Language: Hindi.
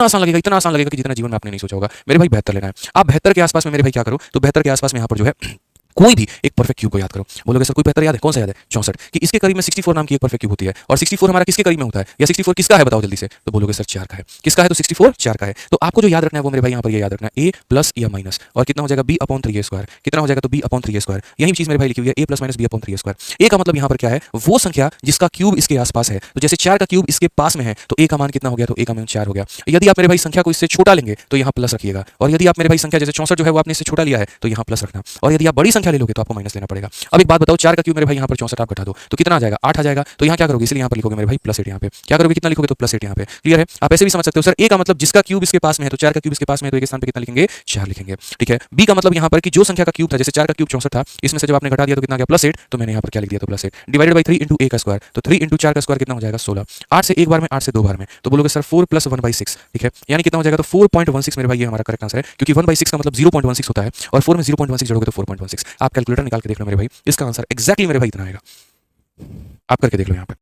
इतना आसान लगेगा कि जितना जीवन में आपने नहीं सोचा होगा। मेरे भाई 72 लेना है। आप 72 के आसपास में मेरे भाई क्या करो, तो 72 के आसपास में यहाँ पर जो है कोई भी एक परफेक्ट क्यूब को याद करो। बोलोगे सर कोई बेहतर याद है, कौन सा याद है? 64 कि इसके करीब में 64 नाम की एक परफेक्ट क्यूब होती है। और 64 हमारा किसके करीब में होता है, या 64 किसका है बताओ जल्दी से? तो बोलोगे सर 4 का है। किसका है? तो 64 4 का है। तो आपको जो याद रखना है वो मेरे भाई यहाँ पर ये याद रखना है, a प्लस या माइनस, और कितना हो जाएगा b/3a²। कितना हो जाएगा? तो b/3a²। यही चीज मेरे भाई लिखी हुई है, a plus minus b/3a²। a का मतलब यहाँ पर क्या है, वो संख्या जिसका क्यूब इसके आसपास है। तो जैसे 4 का क्यूब इसके पास में है तो a का मान कितना हो गया? तो a का मान 4 हो गया। यदि आप मेरे भाई संख्या को इससे छोटा लेंगे तो यहाँ प्लस रखिएगा, और यदि आप मेरे भाई संख्या जैसे 64 जो है वो आपने इससे छोटा लिया है तो यहाँ प्लस रखना, और यदि आप बड़ी संख्या ले लोगे तो आपको माइनस लेना पड़ेगा। अब एक बात बताओ, 4 का क्यूब मेरे भाई यहाँ पर 64 आप घटा दो तो कितना आ जाएगा? 8 आ जाएगा। तो यहाँ क्या करोगे, इसलिए यहाँ पर लिखोगे मेरे भाई +8। यहाँ पे क्या करोगे, कितना लिखोगे? तो +8 यहाँ पे। क्लियर है? आप ऐसे भी समझ सकते हो, सर a का मतलब जिसका क्यूब इसके पास में है, तो 4 का क्यूब इसके पास में है तो एक स्थान पे कितना लिखेंगे? 4 लिखेंगे। ठीक है। b का मतलब यहाँ पर कि जो संख्या का क्यूब था, जैसे 4 का क्यूब 64 था, इसमें से जब आपने घटा दिया तो कितना आ गया? +8। तो मैंने यहाँ पर क्या लिख दिया? तो +8 डिवाइडेड बाई 3 × a का स्क्वायर। तो 3 × 4 का स्क्वायर कितना हो जाएगा? 16। 8 से एक बार में, 8 से दो बार में, तो बोलोगे सर 4 + 1/6। ठीक है, यानी कितना हो जाएगा? तो 4.16 मेरे भाई ये हमारा करेक्ट आंसर है, क्योंकि 1/6 का मतलब 0.16 होता है, और 4 में 0.16 जोड़ोगे तो 4.16। आप कैलकुलेटर निकाल के देख लो मेरे भाई, इसका आंसर एक्जैक्टली मेरे भाई इतना आएगा। आप करके देख लो यहाँ पे।